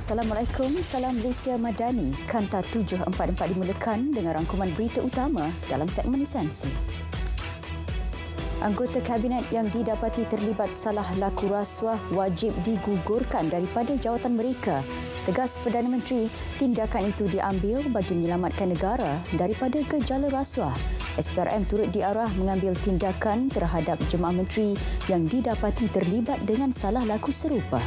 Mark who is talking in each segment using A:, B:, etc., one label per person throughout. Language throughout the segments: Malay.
A: Assalamualaikum, salam Malaysia Madani. Kanta 744 dimulakan dengan rangkuman berita utama dalam segmen esensi. Anggota Kabinet yang didapati terlibat salah laku rasuah wajib digugurkan daripada jawatan mereka. Tegas Perdana Menteri, tindakan itu diambil bagi menyelamatkan negara daripada gejala rasuah. SPRM turut diarah mengambil tindakan terhadap jemaah menteri yang didapati terlibat dengan salah laku serupa.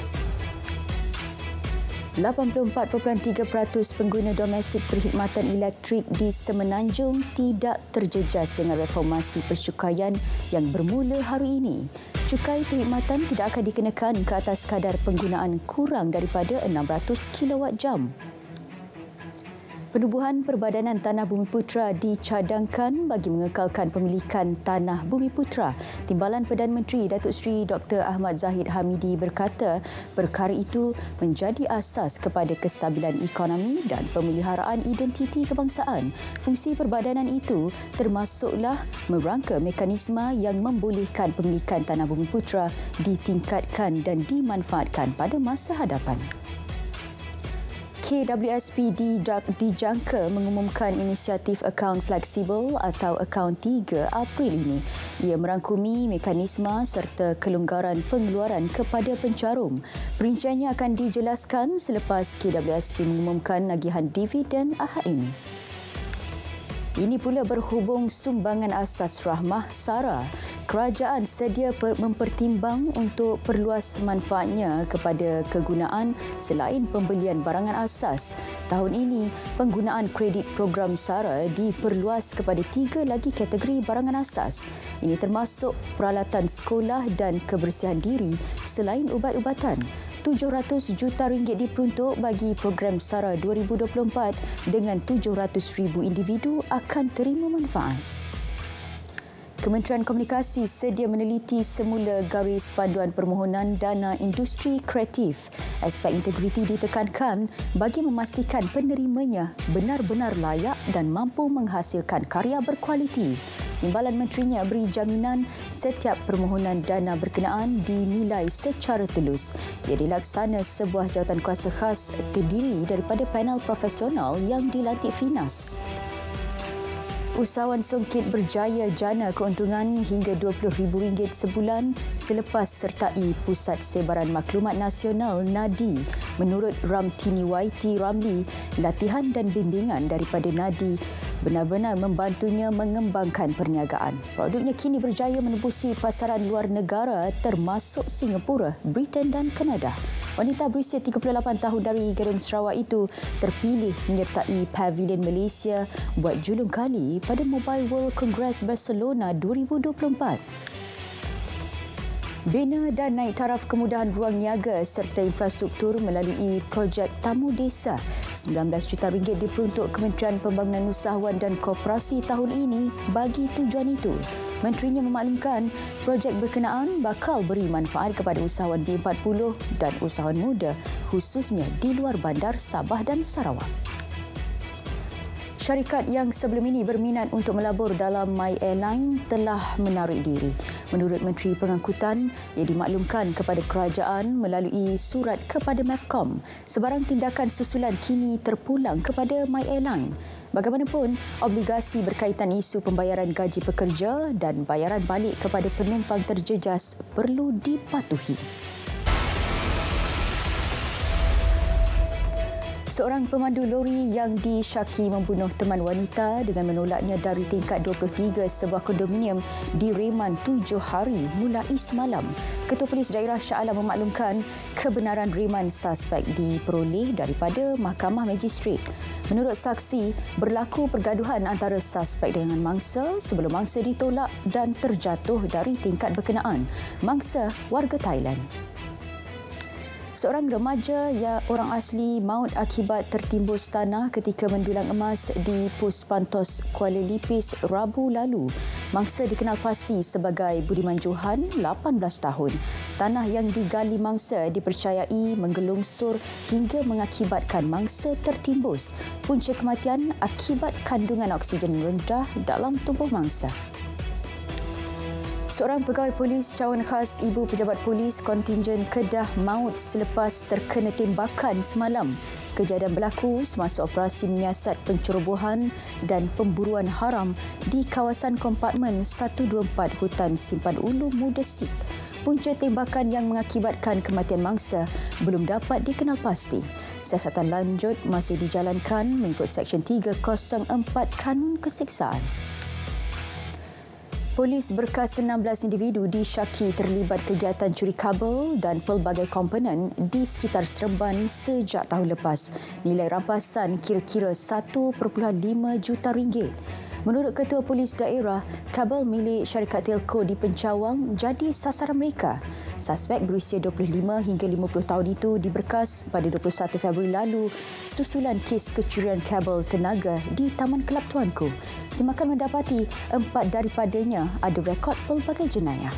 A: 84.3% pengguna domestik perkhidmatan elektrik di Semenanjung tidak terjejas dengan reformasi percukaian yang bermula hari ini. Cukai perkhidmatan tidak akan dikenakan ke atas kadar penggunaan kurang daripada 600 kWh. Penubuhan Perbadanan Tanah Bumi Putra dicadangkan bagi mengekalkan pemilikan Tanah Bumi Putra. Timbalan Perdana Menteri Datuk Seri Dr. Ahmad Zahid Hamidi berkata perkara itu menjadi asas kepada kestabilan ekonomi dan pemeliharaan identiti kebangsaan. Fungsi perbadanan itu termasuklah merangka mekanisme yang membolehkan pemilikan Tanah Bumi Putra ditingkatkan dan dimanfaatkan pada masa hadapan. KWSP dijangka mengumumkan inisiatif akaun fleksibel atau akaun 3 April ini. Ia merangkumi mekanisme serta kelonggaran pengeluaran kepada pencarum. Perinciannya akan dijelaskan selepas KWSP mengumumkan nagihan dividen Ahad ini. Ini pula berhubung sumbangan asas rahmah SARA. Kerajaan sedia mempertimbang untuk perluas manfaatnya kepada kegunaan selain pembelian barangan asas. Tahun ini, penggunaan kredit program SARA diperluas kepada 3 lagi kategori barangan asas. Ini termasuk peralatan sekolah dan kebersihan diri selain ubat-ubatan. 700 juta ringgit diperuntuk bagi program SARA 2024 dengan 700,000 individu akan terima manfaat. Kementerian Komunikasi sedia meneliti semula garis panduan permohonan dana industri kreatif. Aspek integriti ditekankan bagi memastikan penerimanya benar-benar layak dan mampu menghasilkan karya berkualiti. Timbalan menterinya beri jaminan setiap permohonan dana berkenaan dinilai secara telus. Ia dilaksana sebuah jawatan kuasa khas terdiri daripada panel profesional yang dilantik Finas. Usahawan Songkit berjaya jana keuntungan hingga RM20,000 sebulan selepas sertai Pusat Sebaran Maklumat Nasional NADI. Menurut Ramtini YT Ramli, latihan dan bimbingan daripada NADI benar-benar membantunya mengembangkan perniagaan. Produknya kini berjaya menembusi pasaran luar negara termasuk Singapura, Britain dan Kanada. Wanita berusia 38 tahun dari Gerung Sarawak itu terpilih menyertai Pavilion Malaysia buat julung kali pada Mobile World Congress Barcelona 2024. Bina dan naik taraf kemudahan ruang niaga serta infrastruktur melalui projek Tamu Desa. RM19 juta diperuntuk Kementerian Pembangunan Usahawan dan Koperasi tahun ini bagi tujuan itu. Menterinya memaklumkan projek berkenaan bakal beri manfaat kepada usahawan B40 dan usahawan muda khususnya di luar bandar Sabah dan Sarawak. Syarikat yang sebelum ini berminat untuk melabur dalam My Airline telah menarik diri. Menurut Menteri Pengangkutan, ia dimaklumkan kepada kerajaan melalui surat kepada MEFCOM. Sebarang tindakan susulan kini terpulang kepada My Airline. Bagaimanapun, obligasi berkaitan isu pembayaran gaji pekerja dan bayaran balik kepada penumpang terjejas perlu dipatuhi. Seorang pemandu lori yang disyaki membunuh teman wanita dengan menolaknya dari tingkat 23 sebuah kondominium di reman 7 hari mulai semalam. Ketua Polis Daerah Shah Alam memaklumkan kebenaran reman suspek diperoleh daripada Mahkamah Magistrat. Menurut saksi, berlaku pergaduhan antara suspek dengan mangsa sebelum mangsa ditolak dan terjatuh dari tingkat berkenaan. Mangsa warga Thailand. Seorang remaja yang orang asli maut akibat tertimbus tanah ketika mendulang emas di Pos Pantos Kuala Lipis Rabu lalu. Mangsa dikenal pasti sebagai Budiman Johan, 18 tahun. Tanah yang digali mangsa dipercayai menggelungsur hingga mengakibatkan mangsa tertimbus. Punca kematian akibat kandungan oksigen rendah dalam tubuh mangsa. Seorang pegawai polis cawan khas ibu pejabat polis kontingen Kedah maut selepas terkena tembakan semalam. Kejadian berlaku semasa operasi menyiasat pencerobohan dan pemburuan haram di kawasan kompartmen 124 Hutan Simpan Ulu Mudesik. Punca tembakan yang mengakibatkan kematian mangsa belum dapat dikenal pasti. Siasatan lanjut masih dijalankan mengikut Seksyen 304 Kanun Keseksaan. Polis berkas 16 individu disyaki terlibat kegiatan curi kabel dan pelbagai komponen di sekitar Seremban sejak tahun lepas. Nilai rampasan kira-kira 1.5 juta ringgit. Menurut Ketua Polis Daerah, kabel milik syarikat telco di Pencawang jadi sasaran mereka. Suspek berusia 25 hingga 50 tahun itu diberkas pada 21 Februari lalu susulan kes kecurian kabel tenaga di Taman Kelab Tuanku. Semakan mendapati 4 daripadanya ada rekod pelbagai jenayah.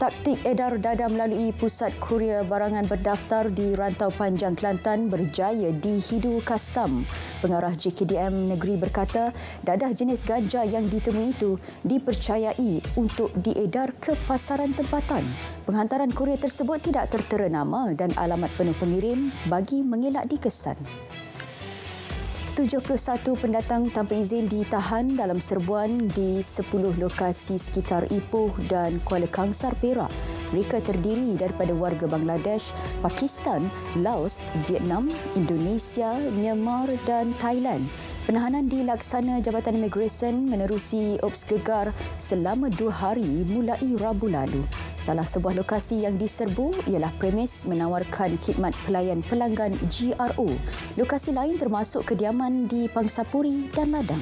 A: Taktik edar dadah melalui Pusat Kurier Barangan Berdaftar di Rantau Panjang Kelantan berjaya dihidu kastam. Pengarah JKDM Negeri berkata, dadah jenis ganja yang ditemui itu dipercayai untuk diedar ke pasaran tempatan. Penghantaran kurier tersebut tidak tertera nama dan alamat penuh pengirim bagi mengelak dikesan. 71 pendatang tanpa izin ditahan dalam serbuan di 10 lokasi sekitar Ipoh dan Kuala Kangsar, Perak. Mereka terdiri daripada warga Bangladesh, Pakistan, Laos, Vietnam, Indonesia, Myanmar dan Thailand. Penahanan dilaksana Jabatan Imigresen menerusi Ops Gegar selama 2 hari mulai Rabu lalu. Salah sebuah lokasi yang diserbu ialah premis menawarkan khidmat pelayan pelanggan GRO. Lokasi lain termasuk kediaman di Pangsapuri dan Ladang.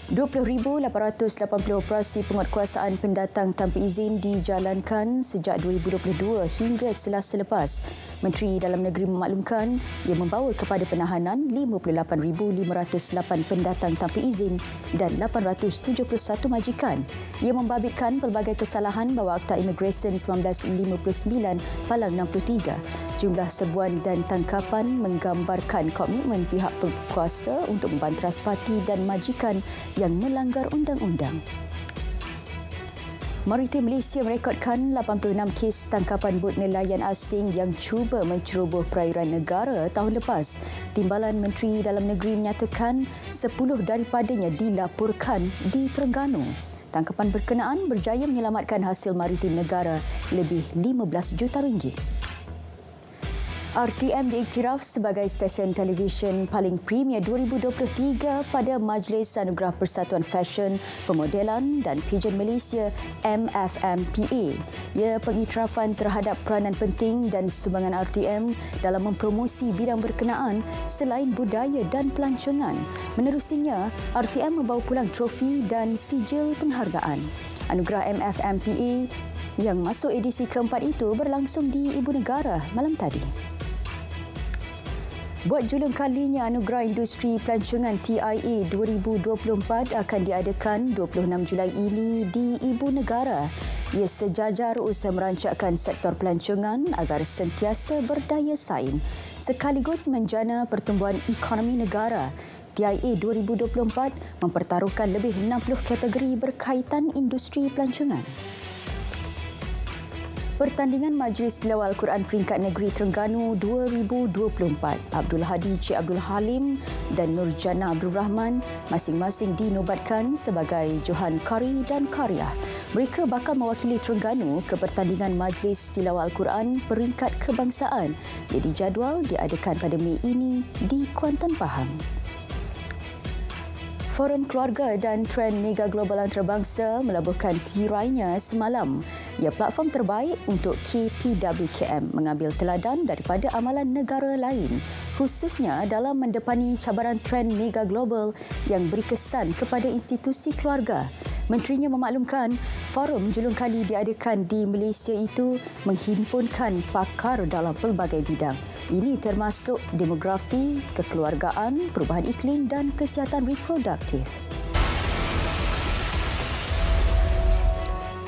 A: 20,880 operasi penguatkuasaan pendatang tanpa izin dijalankan sejak 2022 hingga Selasa lepas. Menteri Dalam Negeri memaklumkan ia membawa kepada penahanan 58,508 pendatang tanpa izin dan 871 majikan. Ia membabitkan pelbagai kesalahan bawah Akta Imigresen 1959 Palang 63. Jumlah serbuan dan tangkapan menggambarkan komitmen pihak berkuasa untuk membanteras parti dan majikan yang melanggar undang-undang. Maritim Malaysia merekodkan 86 kes tangkapan bot nelayan asing yang cuba menceroboh perairan negara tahun lepas. Timbalan Menteri Dalam Negeri menyatakan 10 daripadanya dilaporkan di Terengganu. Tangkapan berkenaan berjaya menyelamatkan hasil maritim negara lebih 15 juta ringgit. RTM diiktiraf sebagai stesen televisyen paling premier 2023 pada Majlis Anugerah Persatuan Fashion, Pemodelan dan Pigeon Malaysia MFMPA. Ia pengiktirafan terhadap peranan penting dan sumbangan RTM dalam mempromosi bidang berkenaan selain budaya dan pelancongan. Menerusinya, RTM membawa pulang trofi dan sijil penghargaan. Anugerah MFMPA yang masuk edisi keempat itu berlangsung di Ibu Negara malam tadi. Buat julung kalinya, Anugerah Industri Pelancongan TIA 2024 akan diadakan 26 Julai ini di Ibu Negara. Ia sejajar usaha merancangkan sektor pelancongan agar sentiasa berdaya saing sekaligus menjana pertumbuhan ekonomi negara. TIA 2024 mempertaruhkan lebih 60 kategori berkaitan industri pelancongan. Pertandingan Majlis Tilawah Al-Quran Peringkat Negeri Terengganu 2024. Abdul Hadi Cik Abdul Halim dan Nurjana Abdul Rahman masing-masing dinobatkan sebagai Johan Kari dan Karya. Mereka bakal mewakili Terengganu ke pertandingan Majlis Tilawah Al-Quran Peringkat Kebangsaan yang dijadual diadakan pada Mei ini di Kuantan, Pahang. Forum Keluarga dan Trend Mega Global Antarabangsa melabuhkan tirainya semalam. Ia platform terbaik untuk KPWKM mengambil teladan daripada amalan negara lain, khususnya dalam mendepani cabaran trend Mega Global yang beri kesan kepada institusi keluarga. Menterinya memaklumkan forum julung kali diadakan di Malaysia itu menghimpunkan pakar dalam pelbagai bidang. Ini termasuk demografi, kekeluargaan, perubahan iklim dan kesihatan reproduktif.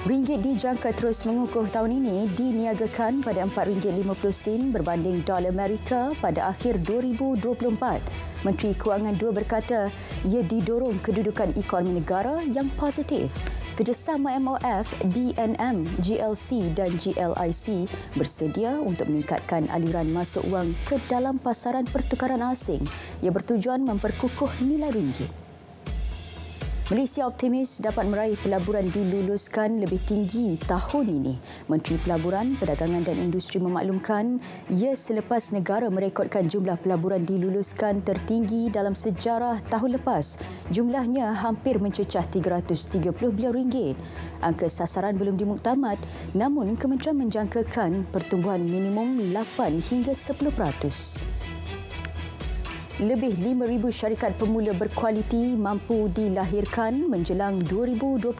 A: Ringgit dijangka terus mengukuh tahun ini diniagakan pada RM4.50 berbanding dolar Amerika pada akhir 2024. Menteri Kewangan 2 berkata ia didorong kedudukan ekonomi negara yang positif. Kerjasama MOF, BNM, GLC dan GLIC bersedia untuk meningkatkan aliran masuk wang ke dalam pasaran pertukaran asing yang bertujuan memperkukuh nilai ringgit. Malaysia optimis dapat meraih pelaburan diluluskan lebih tinggi tahun ini. Menteri Pelaburan, Perdagangan dan Industri memaklumkan ia selepas negara merekodkan jumlah pelaburan diluluskan tertinggi dalam sejarah tahun lepas. Jumlahnya hampir mencecah 330 bilion ringgit. Angka sasaran belum dimuktamad, namun kementerian menjangkakan pertumbuhan minimum 8 hingga 10%. Lebih 5,000 syarikat pemula berkualiti mampu dilahirkan menjelang 2025.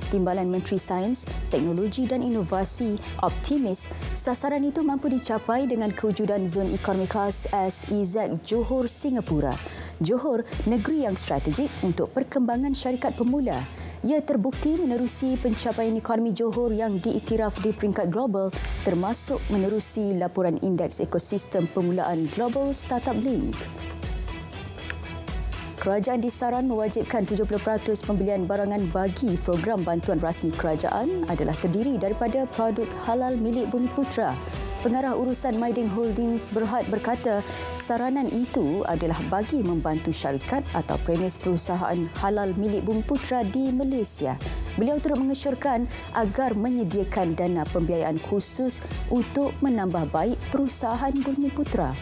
A: Timbalan Menteri Sains, Teknologi dan Inovasi optimis sasaran itu mampu dicapai dengan kewujudan Zon Ekonomi Khas SEZ Johor, Singapura. Johor, negeri yang strategik untuk perkembangan syarikat pemula. Ia terbukti menerusi pencapaian ekonomi Johor yang diiktiraf di peringkat global, termasuk menerusi laporan Indeks Ekosistem Permulaan Global Startup Link. Kerajaan disaran mewajibkan 70% pembelian barangan bagi program bantuan rasmi kerajaan adalah terdiri daripada produk halal milik Bumiputra. Pengarah urusan Maidin Holdings Berhad berkata saranan itu adalah bagi membantu syarikat atau premis perusahaan halal milik Bumiputra di Malaysia. Beliau turut mengesyorkan agar menyediakan dana pembiayaan khusus untuk menambah baik perusahaan Bumiputra.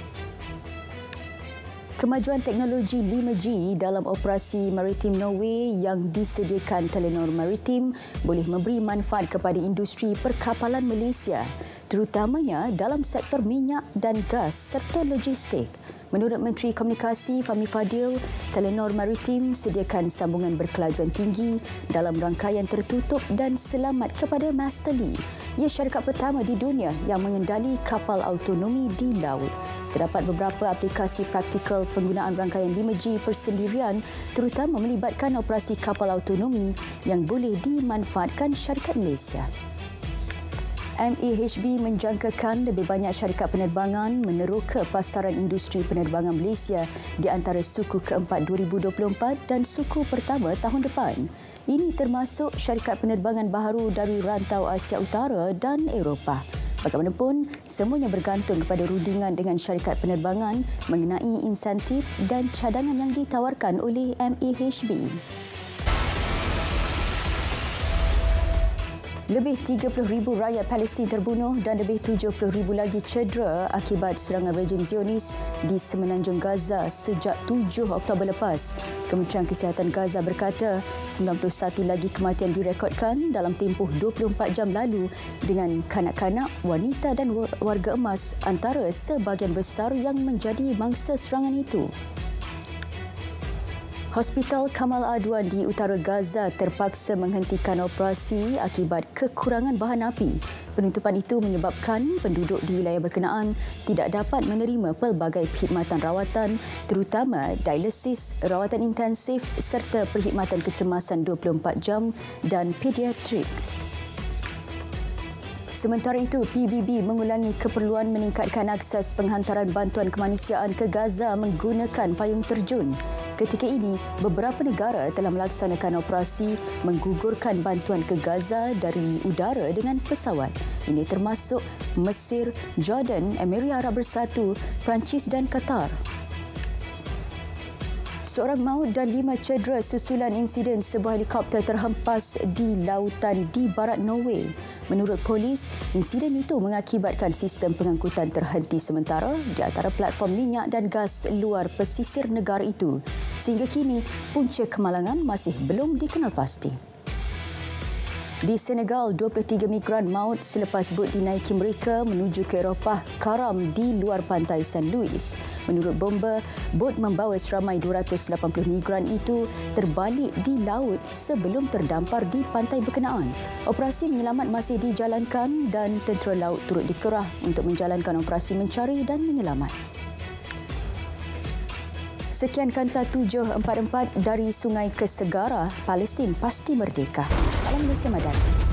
A: Kemajuan teknologi 5G dalam operasi maritim Norway yang disediakan Telenor Maritim boleh memberi manfaat kepada industri perkapalan Malaysia, terutamanya dalam sektor minyak dan gas serta logistik. Menurut Menteri Komunikasi Fahmi Fadil, Telenor Maritim sediakan sambungan berkelajuan tinggi dalam rangkaian tertutup dan selamat kepada Master Lee. Ia syarikat pertama di dunia yang mengendali kapal autonomi di laut. Terdapat beberapa aplikasi praktikal penggunaan rangkaian 5G persendirian terutama melibatkan operasi kapal autonomi yang boleh dimanfaatkan syarikat Malaysia. MAHB menjangkakan lebih banyak syarikat penerbangan meneroka pasaran industri penerbangan Malaysia di antara suku keempat 2024 dan suku pertama tahun depan. Ini termasuk syarikat penerbangan baharu dari rantau Asia Utara dan Eropah. Bagaimanapun, semuanya bergantung kepada rundingan dengan syarikat penerbangan mengenai insentif dan cadangan yang ditawarkan oleh MAHB. Lebih 30,000 rakyat Palestin terbunuh dan lebih 70,000 lagi cedera akibat serangan rejim Zionis di Semenanjung Gaza sejak 7 Oktober lepas. Kementerian Kesihatan Gaza berkata 91 lagi kematian direkodkan dalam tempoh 24 jam lalu dengan kanak-kanak, wanita dan warga emas antara sebahagian besar yang menjadi mangsa serangan itu. Hospital Kamal Adwan di utara Gaza terpaksa menghentikan operasi akibat kekurangan bahan api. Penutupan itu menyebabkan penduduk di wilayah berkenaan tidak dapat menerima pelbagai perkhidmatan rawatan terutama dialisis, rawatan intensif serta perkhidmatan kecemasan 24 jam dan pediatrik. Sementara itu, PBB mengulangi keperluan meningkatkan akses penghantaran bantuan kemanusiaan ke Gaza menggunakan payung terjun. Ketika ini, beberapa negara telah melaksanakan operasi menggugurkan bantuan ke Gaza dari udara dengan pesawat. Ini termasuk Mesir, Jordan, Emirat Arab Bersatu, Perancis dan Qatar. Seorang maut dan 5 cedera susulan insiden sebuah helikopter terhempas di lautan di barat Norway. Menurut polis, insiden itu mengakibatkan sistem pengangkutan terhenti sementara di antara platform minyak dan gas luar pesisir negara itu. Sehingga kini, punca kemalangan masih belum dikenal pasti. Di Senegal, 23 migran maut selepas bot dinaiki mereka menuju ke Eropah karam di luar pantai St. Louis. Menurut bomba, bot membawa seramai 280 migran itu terbalik di laut sebelum terdampar di pantai berkenaan. Operasi menyelamat masih dijalankan dan tentera laut turut dikerah untuk menjalankan operasi mencari dan menyelamat. Sekian Kanta 744 dari Sungai ke Segara, Palestin pasti merdeka. Salam Malaysia Madani.